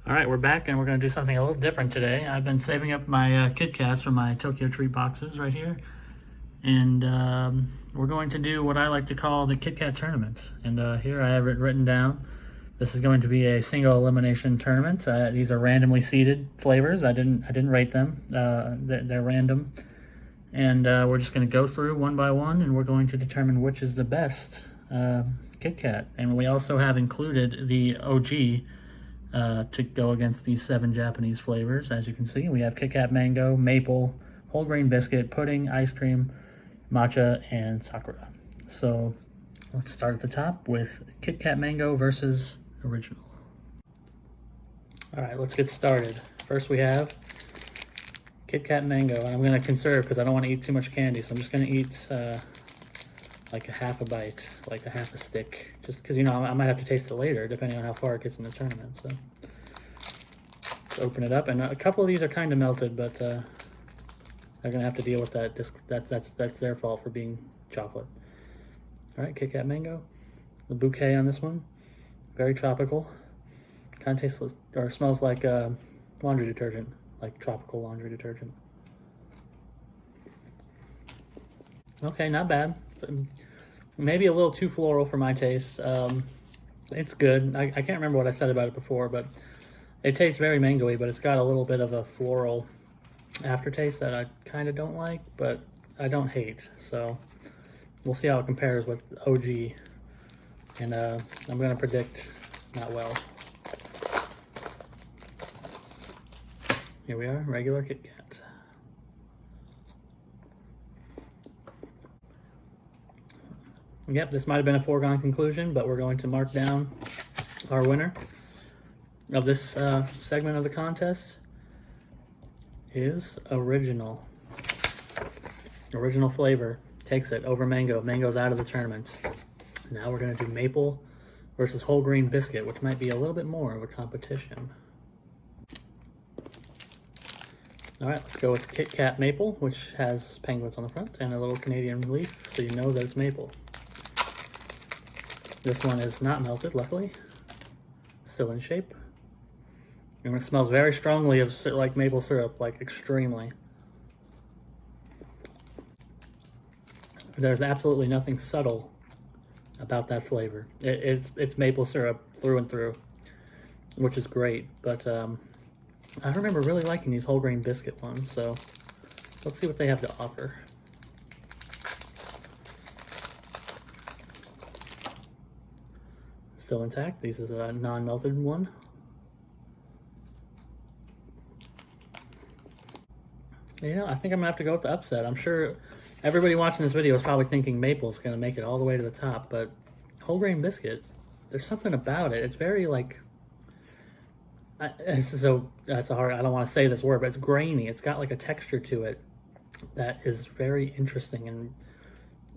All right, we're back and we're going to do something a little different today. I've been saving up my Kit Kats from my Tokyo Treat boxes right here. And we're going to do what I like to call the Kit Kat tournament. And here I have it written down. This is going to be a single elimination tournament. These are randomly seeded flavors. I didn't rate them. They're random. And we're just going to go through one by one and we're going to determine which is the best Kit Kat. And we also have included the OG to go against these 7 Japanese flavors. As you can see, we have KitKat Mango, Maple, whole grain biscuit, pudding, ice cream, matcha, and Sakura. So let's start at the top with KitKat Mango versus original. All right, let's get started. First we have KitKat Mango, and I'm going to conserve because I don't want to eat too much candy, so I'm just going to eat like a half a bite, like a half a stick, just because, you know, I might have to taste it later depending on how far it gets in the tournament. So let's open it up, and a couple of these are kind of melted, but they're gonna have to deal with that. That's their fault for being chocolate. All right, KitKat Mango, the bouquet on this one, very tropical. Kind of tastes or smells like laundry detergent, like tropical laundry detergent. Okay, not bad. Maybe a little too floral for my taste. It's good. I can't remember what I said about it before, but it tastes very mango-y, but it's got a little bit of a floral aftertaste that I kind of don't like, but I don't hate. So we'll see how it compares with OG. And I'm going to predict not well. Here we are, regular Kit Kat. Yep, this might have been a foregone conclusion, but we're going to mark down our winner of this segment of the contest is original. Original flavor takes it over mango. Mango's out of the tournament. Now we're going to do maple versus whole grain biscuit, which might be a little bit more of a competition. All right, let's go with KitKat Maple, which has penguins on the front and a little Canadian leaf, so you know that it's maple. This one is not melted, luckily. Still in shape. And it smells very strongly of like maple syrup, like extremely. There's absolutely nothing subtle about that flavor. It's maple syrup through and through, which is great. But I remember really liking these whole grain biscuit ones, so let's see what they have to offer. Still intact. This is a non-melted one. You know, I think I'm gonna have to go with the upset. I'm sure everybody watching this video is probably thinking maple's gonna make it all the way to the top, but whole grain biscuit, there's something about it. It's very like, so that's a hard, I don't want to say this word, but it's grainy. It's got like a texture to it that is very interesting, and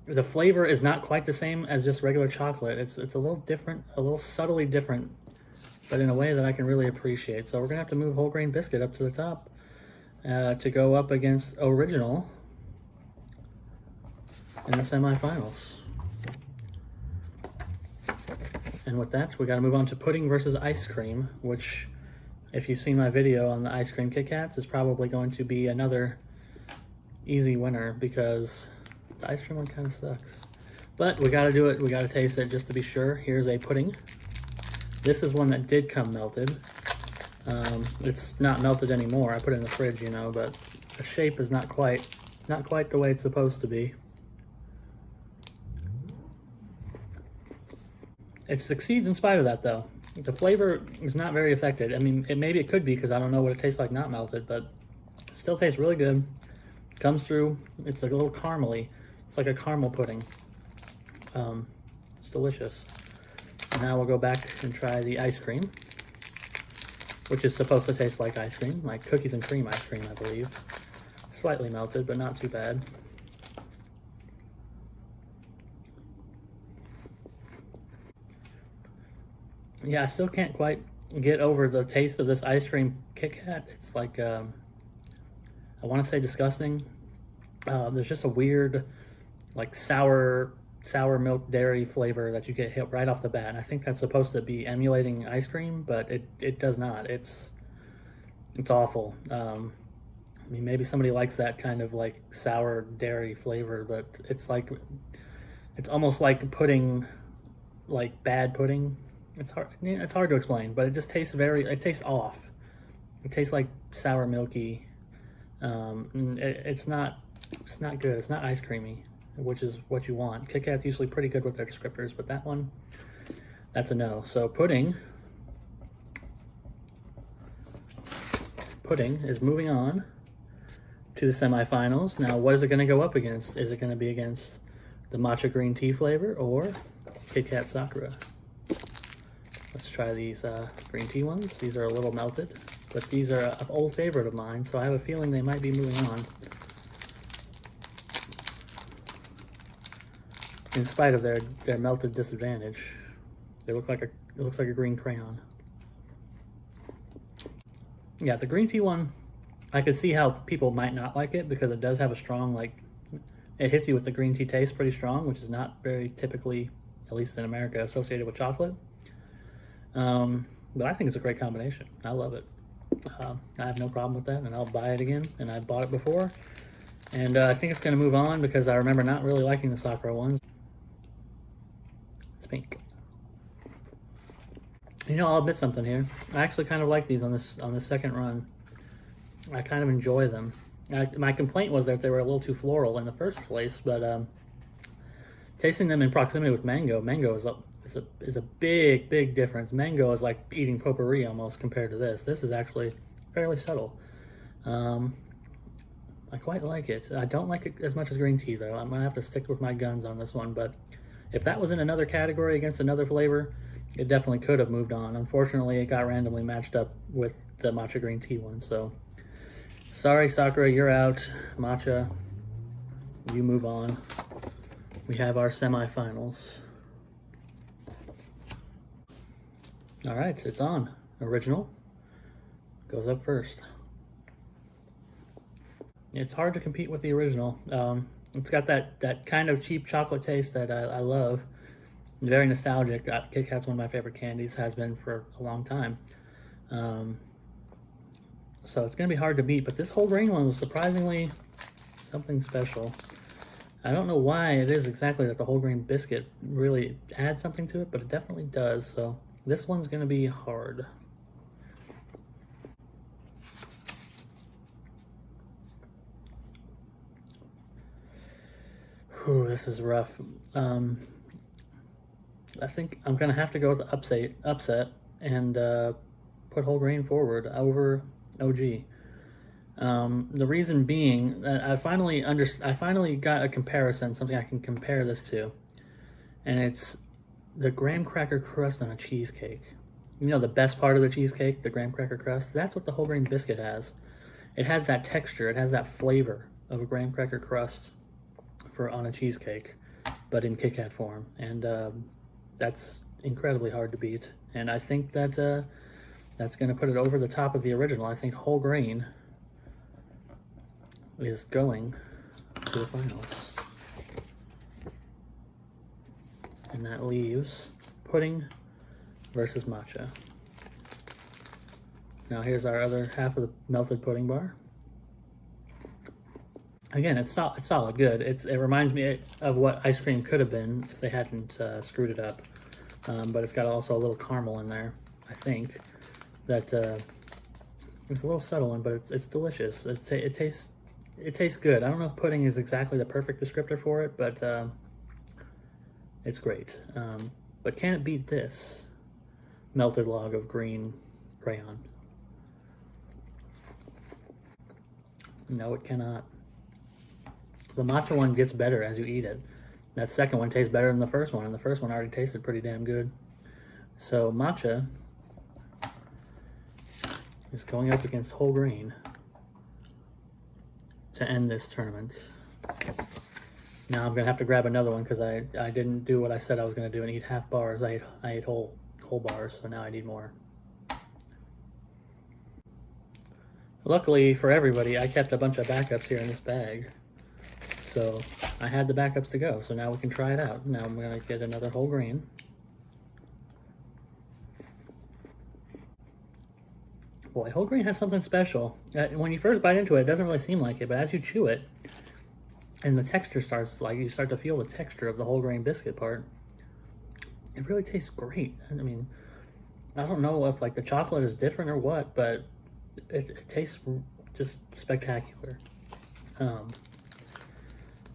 the flavor is not quite the same as just regular chocolate. It's a little different, a little subtly different, but in a way that I can really appreciate. So we're gonna have to move whole grain biscuit up to the top to go up against original in the semifinals. And with that, we gotta move on to pudding versus ice cream, which, if you've seen my video on the ice cream Kit Kats, is probably going to be another easy winner because the ice cream one kind of sucks. But we gotta do it, we gotta taste it just to be sure. Here's a pudding. This is one that did come melted. It's not melted anymore. I put it in the fridge, you know, but the shape is not quite the way it's supposed to be. It succeeds in spite of that, though. The flavor is not very affected. I mean, maybe it could be because I don't know what it tastes like not melted, but it still tastes really good. Comes through. It's like a little caramely. It's like a caramel pudding. It's delicious. Now we'll go back and try the ice cream, which is supposed to taste like ice cream, like cookies and cream ice cream, I believe. Slightly melted, but not too bad. Yeah, I still can't quite get over the taste of this ice cream Kit Kat. It's like, I want to say disgusting. There's just a weird, like sour sour milk dairy flavor that you get hit right off the bat. And I think that's supposed to be emulating ice cream, but it does not. It's awful. I mean, maybe somebody likes that kind of like sour dairy flavor, but it's almost like pudding, like bad pudding. It's hard to explain, but it just tastes it tastes off. It tastes like sour milky. It's not good. It's not ice creamy, which is what you want. KitKat's usually pretty good with their descriptors, but that one, that's a no. So pudding is moving on to the semifinals. Now, what is it going to go up against? Is it going to be against the matcha green tea flavor or KitKat Sakura? Let's try these green tea ones. These are a little melted, but these are an old favorite of mine, so I have a feeling they might be moving on. In spite of their melted disadvantage, it looks like a green crayon. Yeah, the green tea one, I could see how people might not like it because it does have a strong, like, it hits you with the green tea taste pretty strong, which is not very typically, at least in America, associated with chocolate. But I think it's a great combination. I love it. I have no problem with that, and I'll buy it again, and I bought it before. And I think it's going to move on because I remember not really liking the Sakura ones. It's pink. You know, I'll admit something here. I actually kind of like these on this second run. I kind of enjoy them. My complaint was that they were a little too floral in the first place, but tasting them in proximity with mango is a big difference. Mango is like eating potpourri almost compared to this. This is actually fairly subtle. I quite like it. I don't like it as much as green tea though. I'm gonna have to stick with my guns on this one, but if that was in another category against another flavor, it definitely could have moved on. Unfortunately, it got randomly matched up with the matcha green tea one, so sorry Sakura, you're out. Matcha, you move on. We have our semifinals. All right, it's on. Original goes up first. It's hard to compete with the original. It's got that kind of cheap chocolate taste that I love. Very nostalgic. KitKat's one of my favorite candies, has been for a long time. So it's going to be hard to beat, but this whole grain one was surprisingly something special. I don't know why it is exactly that the whole grain biscuit really adds something to it, but it definitely does. So this one's going to be hard. Whew, this is rough. I think I'm going to have to go with the upset and put whole grain forward over OG. The reason being that I finally got a comparison, something I can compare this to, and it's the graham cracker crust on a cheesecake. You know, the best part of the cheesecake, the graham cracker crust, that's what the whole grain biscuit has. It has that texture, it has that flavor of a graham cracker crust on a cheesecake, but in KitKat form, and that's incredibly hard to beat. And I think that that's going to put it over the top of the original. I think whole grain is going to the finals. And that leaves pudding versus matcha. Now here's our other half of the melted pudding bar. Again, it's solid good. It reminds me of what ice cream could have been if they hadn't screwed it up. But it's got also a little caramel in there, I think. That it's a little subtle one, but it's delicious. It tastes good. I don't know if pudding is exactly the perfect descriptor for it, but it's great. But can it beat this melted log of green crayon? No, it cannot. The matcha one gets better as you eat it. That second one tastes better than the first one, and the first one already tasted pretty damn good. So matcha is going up against whole grain to end this tournament. Now I'm gonna have to grab another one because I didn't do what I said I was gonna do and eat half bars. I ate whole bars, so now I need more. Luckily for everybody, I kept a bunch of backups here in this bag. So I had the backups to go, so now we can try it out. Now I'm gonna get another whole grain. Boy, whole grain has something special. When you first bite into it, it doesn't really seem like it, but as you chew it, and the texture starts, like, you start to feel the texture of the whole grain biscuit part, it really tastes great. I mean, I don't know if, like, the chocolate is different or what, but it tastes just spectacular.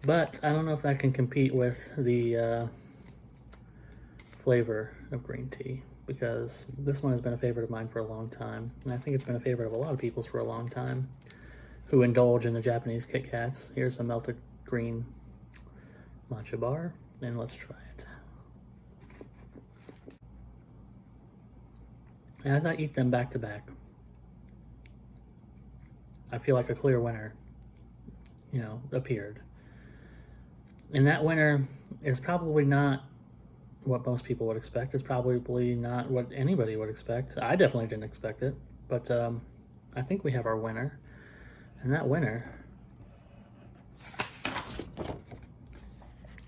But I don't know if that can compete with the flavor of green tea, because this one has been a favorite of mine for a long time, and I think it's been a favorite of a lot of people's for a long time who indulge in the Japanese Kit Kats. Here's a melted green matcha bar, and let's try it. As I eat them back to back, I feel like a clear winner, you know, appeared. And that winner is probably not what most people would expect. It's probably not what anybody would expect. I definitely didn't expect it, but I think we have our winner. And that winner,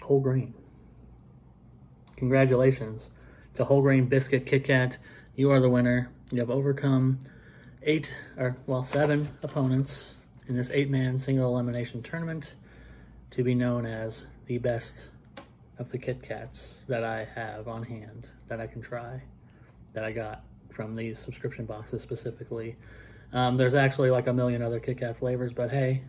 whole grain. Congratulations to whole grain biscuit Kit Kat. You are the winner. You have overcome 7 opponents in this 8-man single elimination tournament to be known as the best of the Kit Kats that I have on hand, that I can try, that I got from these subscription boxes specifically. There's actually like a million other Kit Kat flavors, but hey,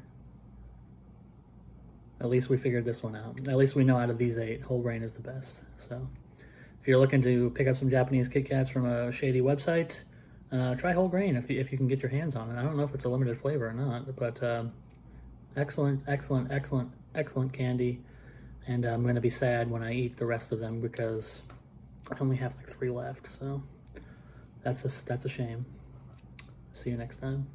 at least we figured this one out. At least we know out of these 8, whole grain is the best. So if you're looking to pick up some Japanese Kit Kats from a shady website, try whole grain if you can get your hands on it. I don't know if it's a limited flavor or not, but excellent, excellent, excellent, excellent candy. And I'm going to be sad when I eat the rest of them because I only have like 3 left. So that's a shame. See you next time.